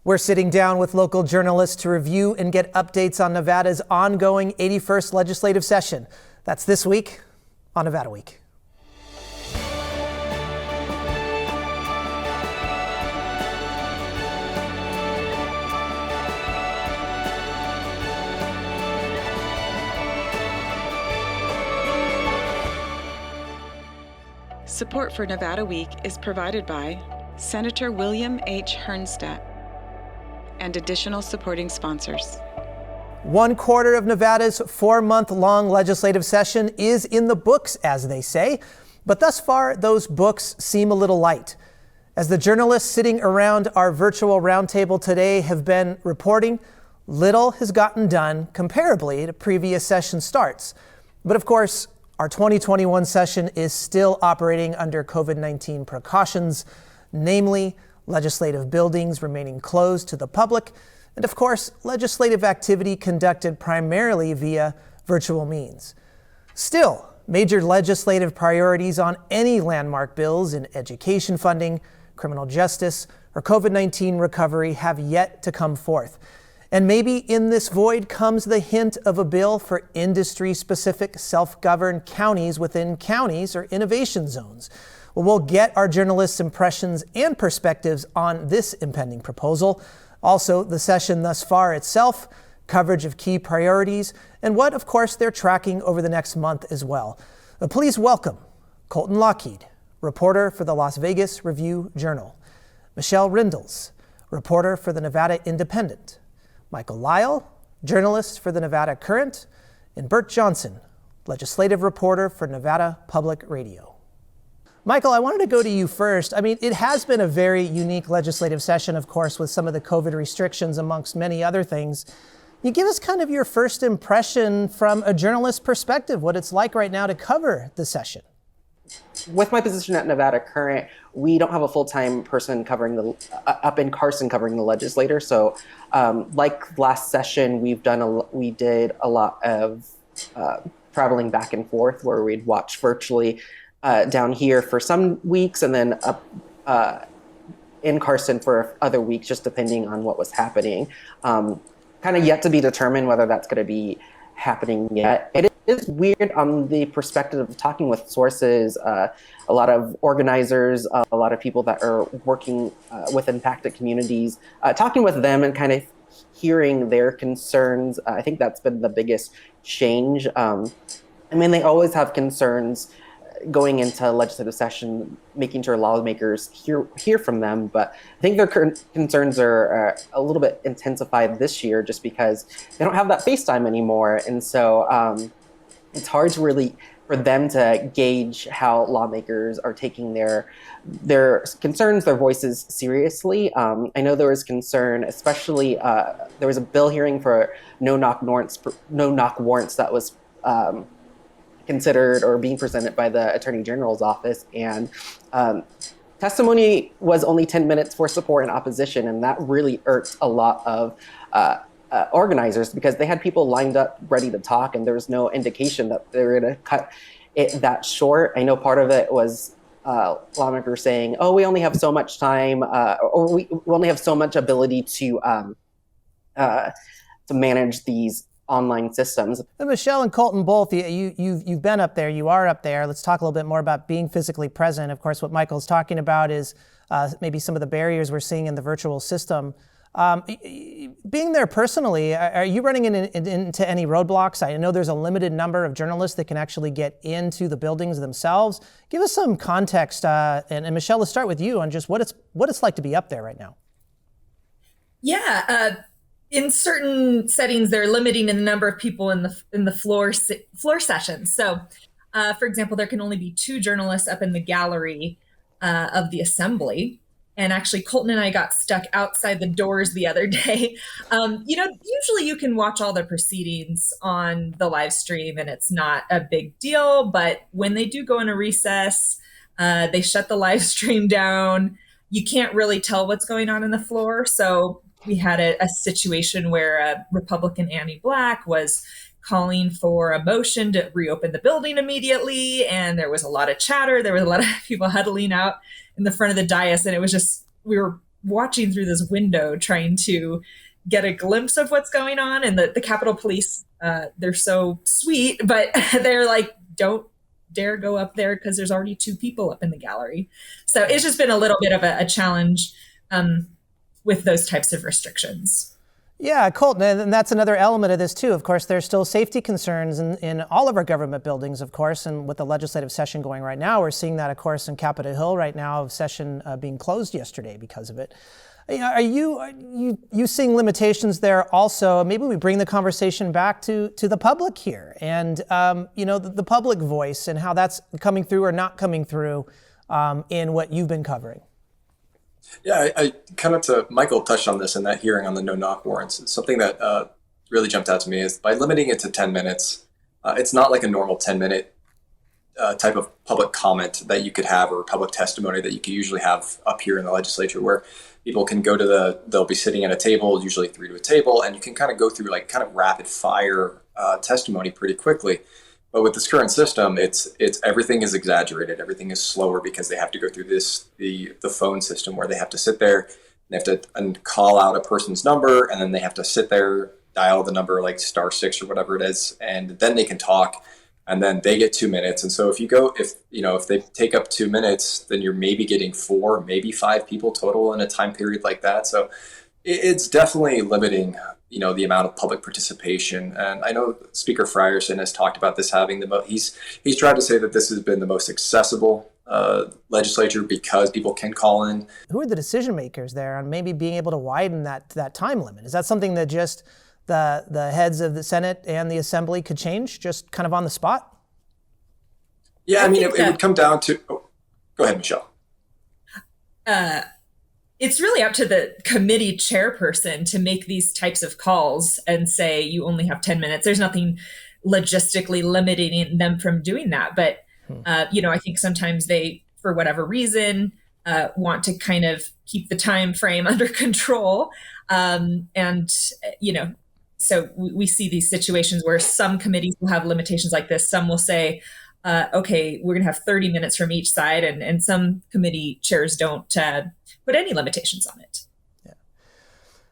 We're sitting down with local journalists to review and get updates on Nevada's ongoing 81st legislative session. That's this week on Nevada Week. Support for Nevada Week is provided by Senator William H. Hernstadt and additional supporting sponsors. 1/4 of Nevada's 4-month-long legislative session is in the books, as they say. But thus far, those books seem a little light. As the journalists sitting around our virtual roundtable today have been reporting, little has gotten done comparably to previous session starts. But of course, our 2021 session is still operating under COVID-19 precautions, namely legislative buildings remaining closed to the public, and of course, legislative activity conducted primarily via virtual means. Still, major legislative priorities on any landmark bills in education funding, criminal justice, or COVID-19 recovery have yet to come forth. And maybe in this void comes the hint of a bill for industry-specific self-governed counties within counties or innovation zones. Well, we'll get our journalists' impressions and perspectives on this impending proposal. Also, the session thus far itself, coverage of key priorities, and what, of course, they're tracking over the next month as well. Please welcome Colton Lockheed, reporter for the Las Vegas Review-Journal, Michelle Rindles, reporter for the Nevada Independent, Michael Lyle, journalist for the Nevada Current, and Bert Johnson, legislative reporter for Nevada Public Radio. Michael, I wanted to go to you first. I mean, it has been a very unique legislative session, of course, with some of the COVID restrictions amongst many other things. You give us kind of your first impression from a journalist's perspective, what it's like right now to cover the session. With my position at Nevada Current, we don't have a full-time person covering up in Carson covering the legislator. So, like last session, we did a lot of traveling back and forth, where we'd watch virtually down here for some weeks, and then up in Carson for other weeks, just depending on what was happening. Kind of yet to be determined whether that's going to be happening yet. It is weird on the perspective of talking with sources, a lot of organizers, a lot of people that are working with impacted communities, talking with them and kind of hearing their concerns. I think that's been the biggest change. I mean, they always have concerns going into legislative session, making sure lawmakers hear from them. But I think their concerns are a little bit intensified this year just because they don't have that FaceTime anymore. And so it's hard to really for them to gauge how lawmakers are taking their concerns, their voices seriously. I know there was concern, especially there was a bill hearing for no-knock warrants that was considered or being presented by the Attorney General's office, and testimony was only 10 minutes for support and opposition, and that really irked a lot of organizers because they had people lined up ready to talk, and there was no indication that they were going to cut it that short. I know part of it was lawmakers saying, "Oh, we only have so much time, or we only have so much ability to manage these online systems." And Michelle and Colton, both, you've been up there, you are up there. Let's talk a little bit more about being physically present. Of course, what Michael's talking about is maybe some of the barriers we're seeing in the virtual system. Being there personally, are you running into any roadblocks? I know there's a limited number of journalists that can actually get into the buildings themselves. Give us some context, and Michelle, let's start with you on just what it's like to be up there right now. Yeah. In certain settings, they're limiting the number of people in the floor sessions. So, for example, there can only be 2 journalists up in the gallery of the assembly. And actually, Colton and I got stuck outside the doors the other day. Usually you can watch all the proceedings on the live stream and it's not a big deal. But when they do go into recess, they shut the live stream down. You can't really tell what's going on in the floor. So we had a situation where Republican Annie Black was calling for a motion to reopen the building immediately. And there was a lot of chatter. There was a lot of people huddling out in the front of the dais. And it was just, we were watching through this window trying to get a glimpse of what's going on. And the Capitol Police, they're so sweet, but they're like, don't dare go up there because there's already 2 people up in the gallery. So it's just been a little bit of a challenge with those types of restrictions. Yeah, Colton, and that's another element of this too. Of course, there's still safety concerns in all of our government buildings, of course, and with the legislative session going right now, we're seeing that, of course, in Capitol Hill right now, session being closed yesterday because of it. Are you seeing limitations there also? Maybe we bring the conversation back to the public here and, the public voice and how that's coming through or not coming through in what you've been covering. Yeah, I kind of Michael touched on this in that hearing on the no-knock warrants. It's something that really jumped out to me is by limiting it to 10 minutes, it's not like a normal 10-minute type of public comment that you could have or public testimony that you could usually have up here in the legislature where people can go to they'll be sitting at a table, usually 3 to a table, and you can kind of go through like kind of rapid fire testimony pretty quickly. But with this current system, it's everything is exaggerated. Everything is slower because they have to go through the phone system where they have to sit there, they have to call out a person's number, and then they have to sit there, dial the number like *6 or whatever it is, and then they can talk, and then they get 2 minutes. And so if they take up 2 minutes, then you're maybe getting 4, maybe 5 people total in a time period like that. So it's definitely limiting the amount of public participation. And I know Speaker Frierson has talked about this having he's tried to say that this has been the most accessible legislature because people can call in. Who are the decision makers there on maybe being able to widen that time limit? Is that something that just the heads of the Senate and the Assembly could change just kind of on the spot? Yeah, I mean, it would come down to, go ahead, Michelle. It's really up to the committee chairperson to make these types of calls and say you only have 10 minutes. There's nothing logistically limiting them from doing that. But, I think sometimes they, for whatever reason, want to kind of keep the time frame under control. So we see these situations where some committees will have limitations like this. Some will say, okay, we're going to have 30 minutes from each side. And some committee chairs don't put any limitations on it. Yeah.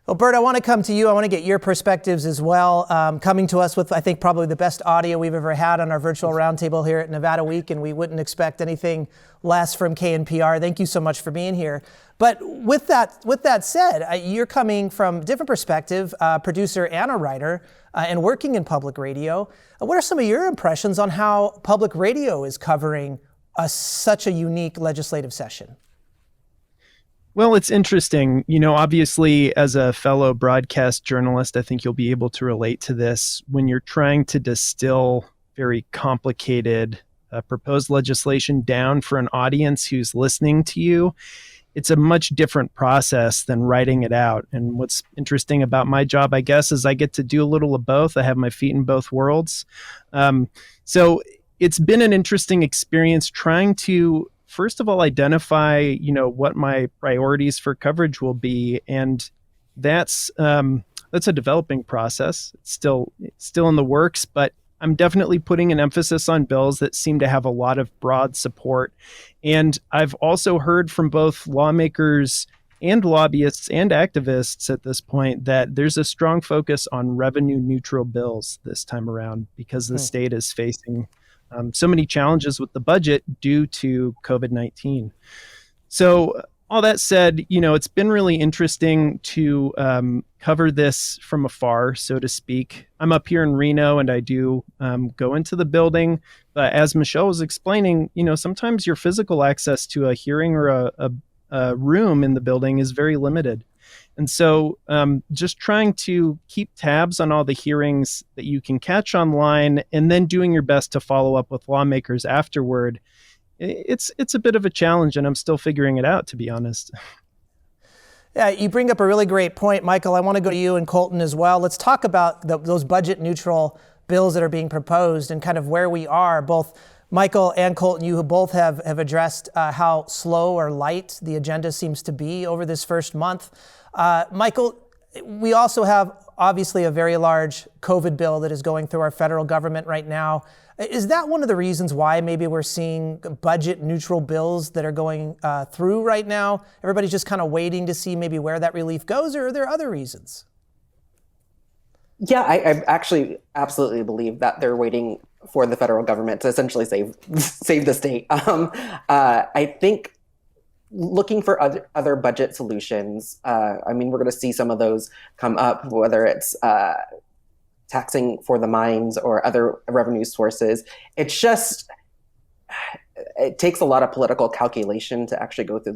Well, Bert, I want to come to you. I want to get your perspectives as well. Coming to us with, I think, probably the best audio we've ever had on our virtual roundtable here at Nevada Week, and we wouldn't expect anything less from KNPR. Thank you so much for being here. But with that said, you're coming from a different perspective, producer and a writer, and working in public radio. What are some of your impressions on how public radio is covering such a unique legislative session? Well, it's interesting. Obviously, as a fellow broadcast journalist, I think you'll be able to relate to this. When you're trying to distill very complicated proposed legislation down for an audience who's listening to you, it's a much different process than writing it out. And what's interesting about my job, I guess, is I get to do a little of both. I have my feet in both worlds. So it's been an interesting experience trying to, first of all, identify, what my priorities for coverage will be. And that's a developing process. It's still in the works, but I'm definitely putting an emphasis on bills that seem to have a lot of broad support. And I've also heard from both lawmakers and lobbyists and activists at this point that there's a strong focus on revenue neutral bills this time around because the state is facing so many challenges with the budget due to COVID-19. So all that said, it's been really interesting to cover this from afar, so to speak. I'm up here in Reno and I do go into the building. But as Michelle was explaining, sometimes your physical access to a hearing or a room in the building is very limited. And so just trying to keep tabs on all the hearings that you can catch online and then doing your best to follow up with lawmakers afterward. It's a bit of a challenge, and I'm still figuring it out, to be honest. Yeah, you bring up a really great point, Michael. I want to go to you and Colton as well. Let's talk about those budget neutral bills that are being proposed and kind of where we are. Both Michael and Colton, you both have addressed how slow or light the agenda seems to be over this first month. Michael, we also have obviously a very large COVID bill that is going through our federal government right now. Is that one of the reasons why maybe we're seeing budget neutral bills that are going through right now? Everybody's just kind of waiting to see maybe where that relief goes, or are there other reasons? Yeah, I actually absolutely believe that they're waiting for the federal government to essentially save the state. I think looking for other budget solutions. I mean, we're going to see some of those come up, whether it's taxing for the mines or other revenue sources. It's just it takes a lot of political calculation to actually go through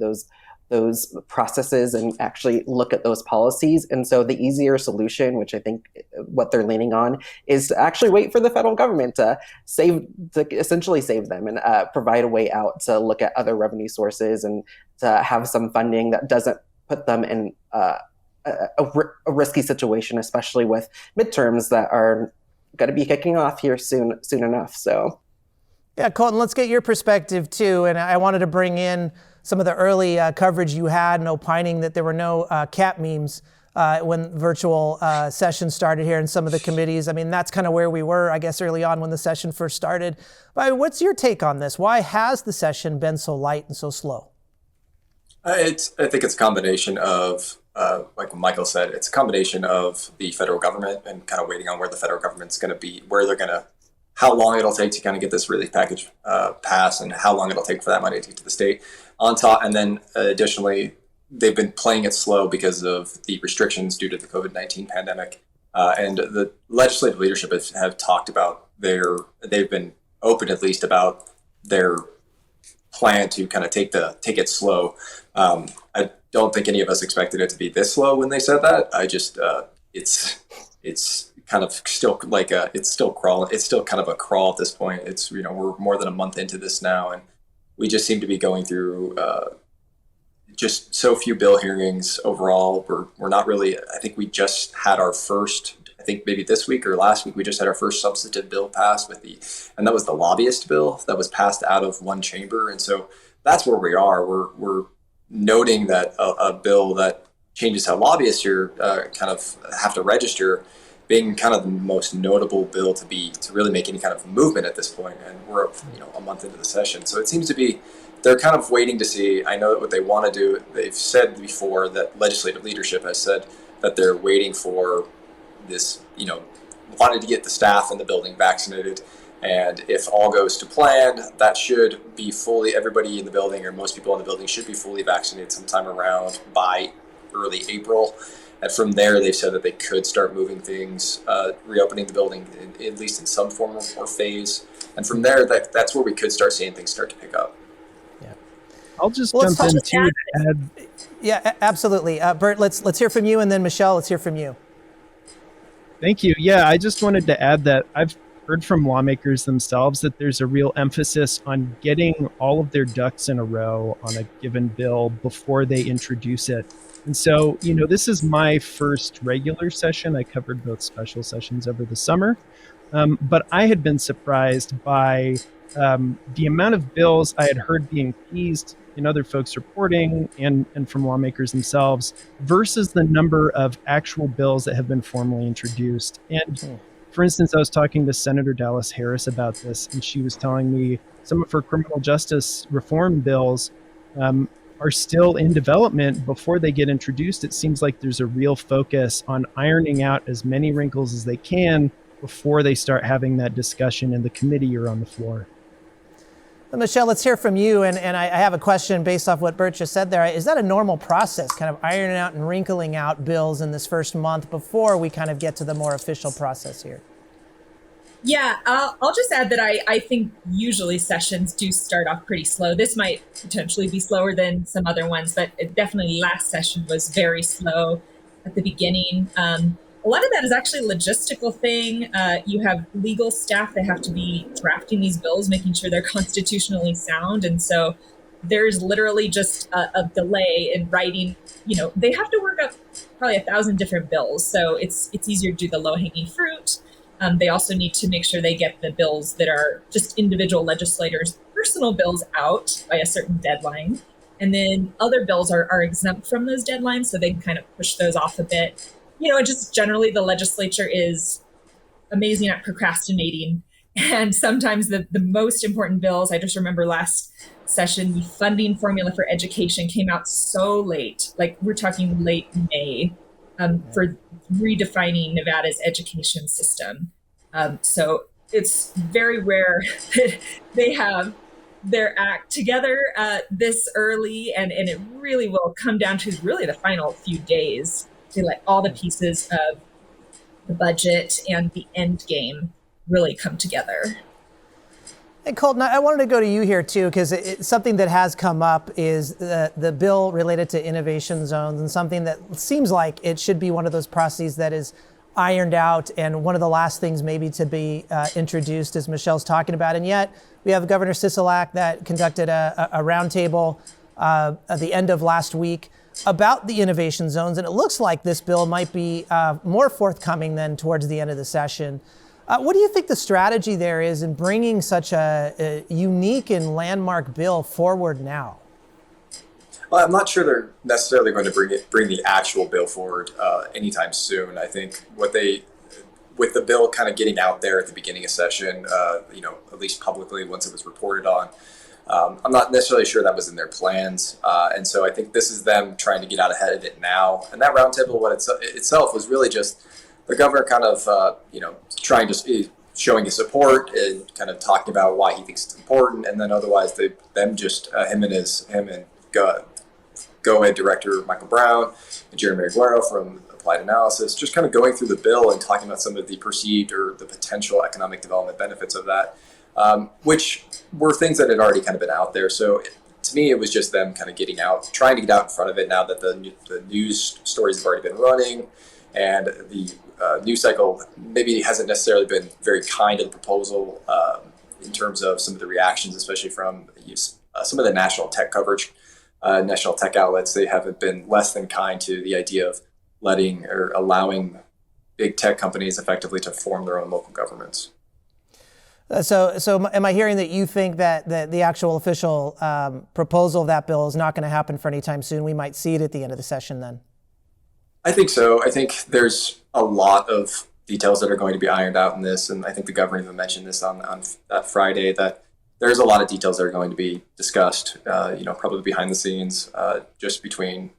those processes and actually look at those policies. And so the easier solution, which I think what they're leaning on, is to actually wait for the federal government to essentially save them and provide a way out to look at other revenue sources and to have some funding that doesn't put them in a risky situation, especially with midterms that are going to be kicking off here soon enough. So. Yeah, Colton, let's get your perspective too. And I wanted to bring in some of the early coverage you had and opining that there were no cat memes when virtual sessions started here in some of the committees. I mean, that's kind of where we were, I guess, early on when the session first started. But what's your take on this? Why has the session been so light and so slow? I think it's a combination of, like Michael said, it's a combination of the federal government and kind of waiting on where the federal government's going to be, where they're going to, how long it'll take to kind of get this relief package passed, and how long it'll take for that money to get to the state on top. And then additionally, they've been playing it slow because of the restrictions due to the COVID-19 pandemic. And the legislative leadership have talked about they've been open at least about their plan to kind of take it slow. I don't think any of us expected it to be this slow when they said that. I just, it's kind of still like it's still crawling. It's still kind of a crawl at this point. It's, we're more than a month into this now, and we just seem to be going through just so few bill hearings overall. We're not really, I think we just had our first, I think maybe this week or last week, we just had our first substantive bill passed and that was the lobbyist bill that was passed out of one chamber. And so that's where we are. We're noting that a bill that changes how lobbyists here kind of have to register being kind of the most notable bill to really make any kind of movement at this point. And we're a month into the session. So it seems to be, they're kind of waiting to see. I know what they want to do. They've said before that legislative leadership has said that they're waiting for this, wanted to get the staff in the building vaccinated. And if all goes to plan, that should be everybody in the building or most people in the building should be fully vaccinated sometime around by early April. And from there, they've said that they could start moving things, reopening the building, at least in some form or phase. And from there, that's where we could start seeing things start to pick up. Yeah, I'll just jump in too to add. Yeah, absolutely. Bert, let's hear from you, and then Michelle, let's hear from you. Thank you. Yeah, I just wanted to add that I've heard from lawmakers themselves that there's a real emphasis on getting all of their ducks in a row on a given bill before they introduce it. And so, this is my first regular session. I covered both special sessions over the summer, but I had been surprised by the amount of bills I had heard being teased in other folks' reporting and from lawmakers themselves versus the number of actual bills that have been formally introduced. And for instance, I was talking to Senator Dallas Harris about this, and she was telling me some of her criminal justice reform bills are still in development before they get introduced. It seems like there's a real focus on ironing out as many wrinkles as they can before they start having that discussion in the committee or on the floor. Michelle, let's hear from you. And I have a question based off what Bert just said there. Is that a normal process, kind of ironing out and wrinkling out bills in this first month before we kind of get to the more official process here? Yeah, I'll just add that I think usually sessions do start off pretty slow. This might potentially be slower than some other ones, but definitely last session was very slow at the beginning. A lot of that is actually a logistical thing. You have legal staff that have to be drafting these bills, making sure they're constitutionally sound. And so there's literally just a delay in writing. They have to work up probably 1,000 different bills. So it's easier to do the low-hanging fruit. They also need to make sure they get the bills that are just individual legislators' personal bills out by a certain deadline. And then other bills are exempt from those deadlines, so they can kind of push those off a bit. Just generally the legislature is amazing at procrastinating And sometimes the most important bills, I just remember last session, the funding formula for education came out so late, like we're talking late May, for redefining Nevada's education system. So it's very rare that they have their act together this early, and it really will come down to really the final few days to let all the pieces of the budget and the end game really come together. Hey, Colton, I wanted to go to you here too, because something that has come up is the bill related to innovation zones, and something that seems like it should be one of those processes that is ironed out and one of the last things maybe to be introduced, as Michelle's talking about. And yet we have Governor Sisolak that conducted a roundtable at the end of last week about the innovation zones, and it looks like this bill might be more forthcoming than towards the end of the session. What do you think the strategy there is in bringing such a unique and landmark bill forward now? Well, I'm not sure they're necessarily going to bring the actual bill forward anytime soon. I think with the bill kind of getting out there at the beginning of session, at least publicly once it was reported on, I'm not necessarily sure that was in their plans. And so I think this is them trying to get out ahead of it now. And that roundtable, itself was really just the governor kind of, trying to showing his support and kind of talking about why he thinks it's important. And then otherwise him and Go-Ed Director Michael Brown and Jeremy Aguero from Applied Analysis, just kind of going through the bill and talking about some of the perceived or the potential economic development benefits of that, which were things that had already kind of been out there. So to me, it was just them kind of trying to get out in front of it now that the news stories have already been running, and the news cycle maybe hasn't necessarily been very kind to the proposal in terms of some of the reactions, especially from some of the national tech coverage. National tech outlets, they haven't been less than kind to the idea of letting or allowing big tech companies effectively to form their own local governments. So am I hearing that you think that the actual official proposal of that bill is not going to happen for any time soon? We might see it at the end of the session then. I think so. I think there's a lot of details that are going to be ironed out in this, and I think the governor even mentioned this on that Friday, that there's a lot of details that are going to be discussed, probably behind the scenes, just between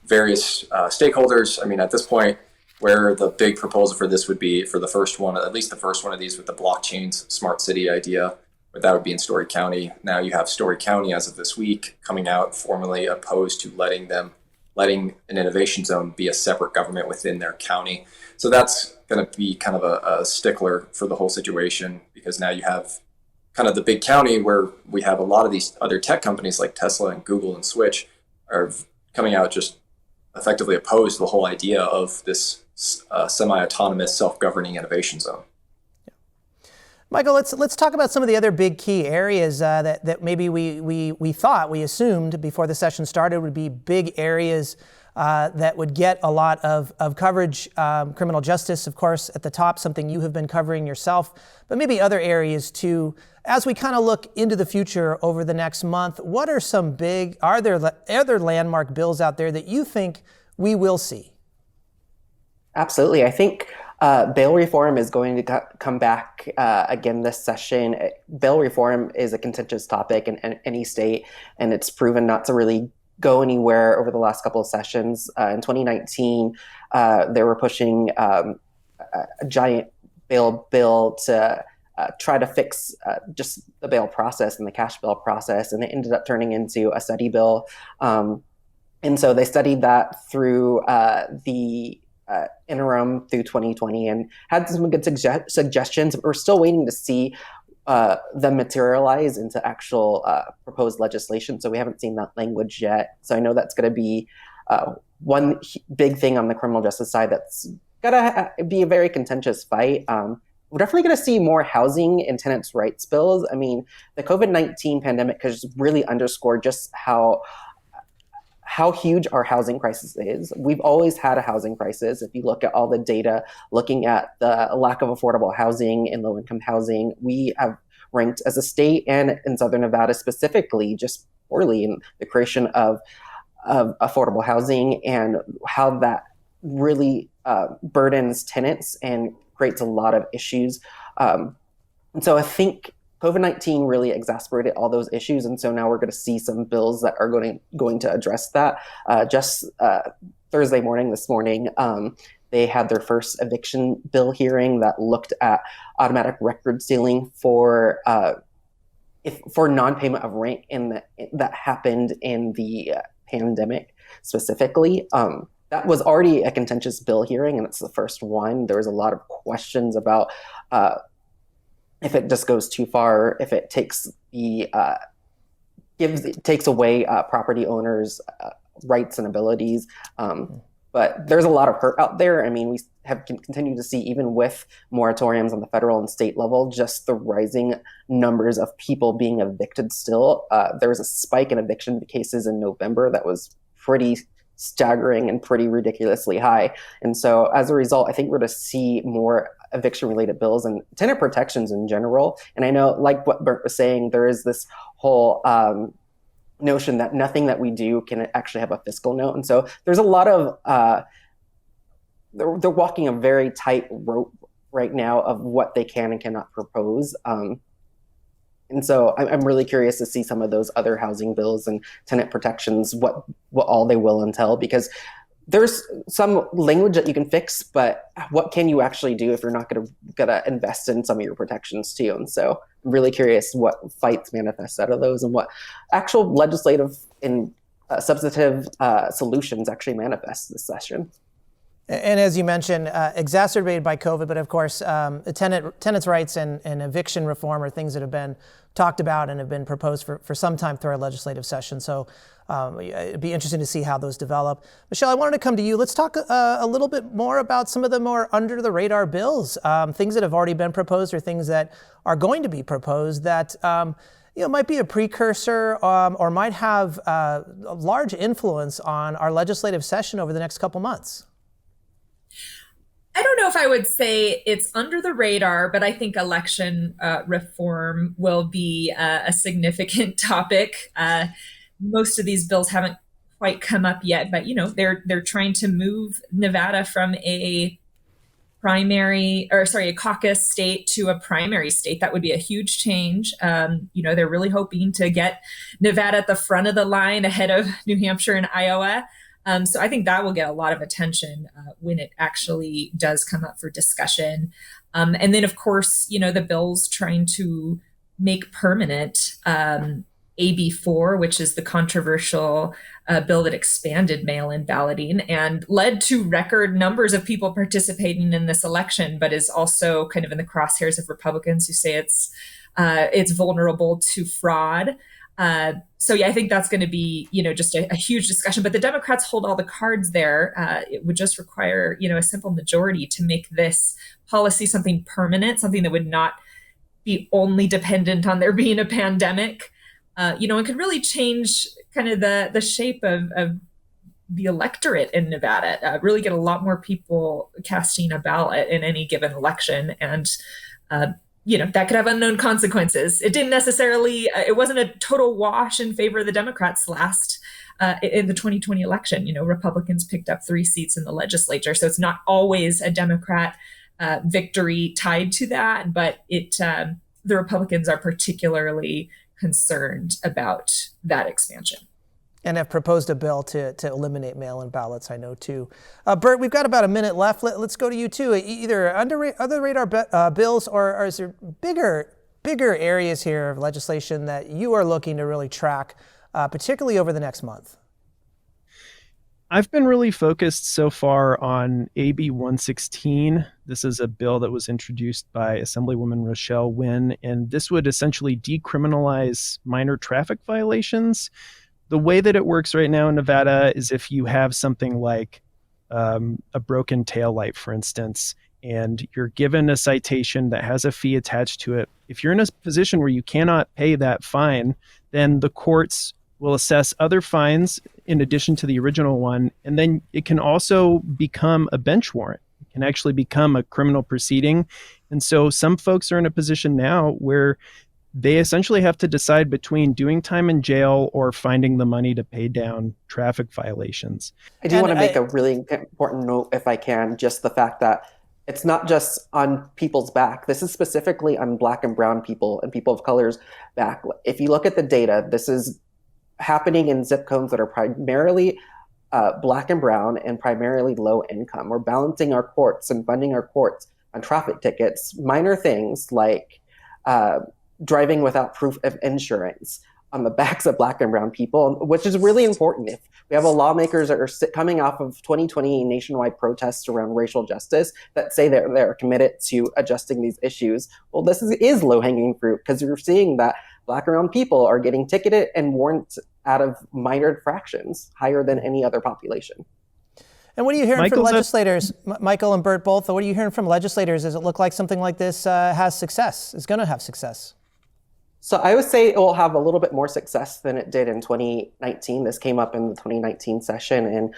various stakeholders. I mean, at this point, where the big proposal for this would be for the first one, at least the first one of these with the blockchain's smart city idea, but that would be in Story County. Now you have Story County as of this week coming out formally opposed to letting an innovation zone be a separate government within their county. So that's going to be kind of a stickler for the whole situation, because now you have kind of the big county where we have a lot of these other tech companies like Tesla and Google and Switch are coming out just effectively opposed to the whole idea of this semi-autonomous self-governing innovation zone. Michael, let's talk about some of the other big key areas that maybe we assumed before the session started would be big areas that would get a lot of coverage. Criminal justice, of course, at the top, something you have been covering yourself, but maybe other areas too. As we kind of look into the future over the next month, what are are there other landmark bills out there that you think we will see? Absolutely. I think bail reform is going to come back again this session. Bail reform is a contentious topic in any state, and it's proven not to really go anywhere over the last couple of sessions. In 2019, they were pushing a giant bail bill to try to fix just the bail process and the cash bail process, and it ended up turning into a study bill. And so they studied that through the interim through 2020 and had some good suggestions. We're still waiting to see them materialize into actual proposed legislation. So we haven't seen that language yet. So I know that's going to be one big thing on the criminal justice side that's going to be a very contentious fight. We're definitely going to see more housing and tenants' rights bills. I mean, the COVID-19 pandemic has really underscored just how huge our housing crisis is. We've always had a housing crisis. If you look at all the data, looking at the lack of affordable housing and low-income housing, we have ranked as a state and in Southern Nevada specifically just poorly in the creation of affordable housing, and how that really burdens tenants and creates a lot of issues And so I think COVID-19 really exacerbated all those issues. And so now we're going to see some bills that are going to address that. Just Thursday morning, this morning, they had their first eviction bill hearing that looked at automatic record sealing for non-payment of rent that happened in the pandemic specifically. That was already a contentious bill hearing, and it's the first one. There was a lot of questions about if it just goes too far, if it takes takes away property owners' rights and abilities. But there's a lot of hurt out there. I mean, we have continued to see, even with moratoriums on the federal and state level, just the rising numbers of people being evicted still. There was a spike in eviction cases in November that was pretty staggering and pretty ridiculously high. And so as a result, I think we're going to see more eviction-related bills and tenant protections in general. And I know, like what Bert was saying, there is this whole notion that nothing that we do can actually have a fiscal note. And so there's a lot of, they're walking a very tight rope right now of what they can and cannot propose. And so I'm really curious to see some of those other housing bills and tenant protections, what all they will entail, because there's some language that you can fix, but what can you actually do if you're not gonna invest in some of your protections too? And so I'm really curious what fights manifest out of those and what actual legislative and substantive solutions actually manifest this session. And as you mentioned, exacerbated by COVID, but of course, tenants' rights and eviction reform are things that have been talked about and have been proposed for some time through our legislative session. So it'd be interesting to see how those develop. Michelle, I wanted to come to you. Let's talk a little bit more about some of the more under the radar bills, things that have already been proposed or things that are going to be proposed that might be a precursor or might have a large influence on our legislative session over the next couple months. I don't know if I would say it's under the radar, but I think election reform will be a significant topic. Most of these bills haven't quite come up yet, but they're trying to move Nevada from a caucus state to a primary state. That would be a huge change. They're really hoping to get Nevada at the front of the line ahead of New Hampshire and Iowa. So I think that will get a lot of attention when it actually does come up for discussion. And then, of course, the bill's trying to make permanent AB4, which is the controversial bill that expanded mail-in balloting and led to record numbers of people participating in this election, but is also kind of in the crosshairs of Republicans who say it's vulnerable to fraud. So I think that's going to be, just a huge discussion. But the Democrats hold all the cards there. It would just require, a simple majority to make this policy something permanent, something that would not be only dependent on there being a pandemic. It could really change kind of the shape of the electorate in Nevada. Really get a lot more people casting a ballot in any given election, and that could have unknown consequences. It didn't necessarily, it wasn't a total wash in favor of the Democrats last in the 2020 election. Republicans picked up 3 seats in the legislature. So it's not always a Democrat victory tied to that, but the Republicans are particularly concerned about that expansion. And have proposed a bill to eliminate mail-in ballots, I know, too. Bert, we've got about a minute left. Let's go to you, too. Either under the radar bills or is there bigger areas here of legislation that you are looking to really track, particularly over the next month? I've been really focused so far on AB 116. This is a bill that was introduced by Assemblywoman Rochelle Wynn, and this would essentially decriminalize minor traffic violations. The way that it works right now in Nevada is if you have something like a broken taillight, for instance, and you're given a citation that has a fee attached to it, if you're in a position where you cannot pay that fine, then the courts will assess other fines in addition to the original one, and then it can also become a bench warrant. It can actually become a criminal proceeding. And so some folks are in a position now where they essentially have to decide between doing time in jail or finding the money to pay down traffic violations. I do want to make a really important note, if I can, just the fact that It's not just on people's back. This is specifically on Black and brown people and people of color's back. If you look at the data, this is happening in zip codes that are primarily Black and brown and primarily low income. We're balancing our courts and funding our courts on traffic tickets, minor things like driving without proof of insurance on the backs of Black and brown people, which is really important. If we have lawmakers that are coming off of 2020 nationwide protests around racial justice that say that they're committed to adjusting these issues, well, this is low-hanging fruit, because you're seeing that Black and brown people are getting ticketed and warrants out of minor infractions, higher than any other population. And what are you hearing from legislators, Michael and Bert both? What are you hearing from legislators? Does it look like something like this has success, is going to have success? So I would say it will have a little bit more success than it did in 2019. This came up in the 2019 session and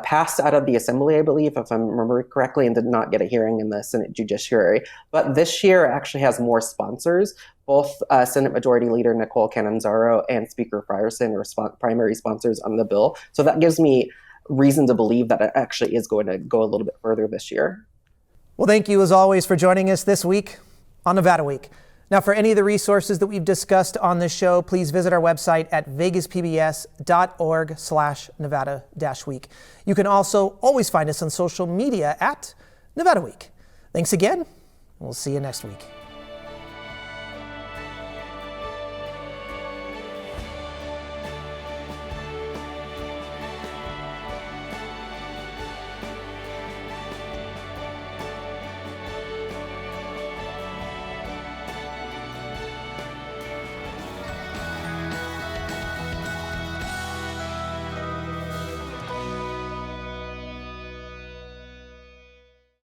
passed out of the Assembly, I believe, if I remember correctly, and did not get a hearing in the Senate Judiciary. But this year actually has more sponsors. Both Senate Majority Leader Nicole Cananzaro and Speaker Frierson are primary sponsors on the bill. So that gives me reason to believe that it actually is going to go a little bit further this year. Well, thank you as always for joining us this week on Nevada Week. Now, for any of the resources that we've discussed on this show, please visit our website at vegaspbs.org/Nevada-Week. You can also always find us on social media at Nevada Week. Thanks again, and we'll see you next week.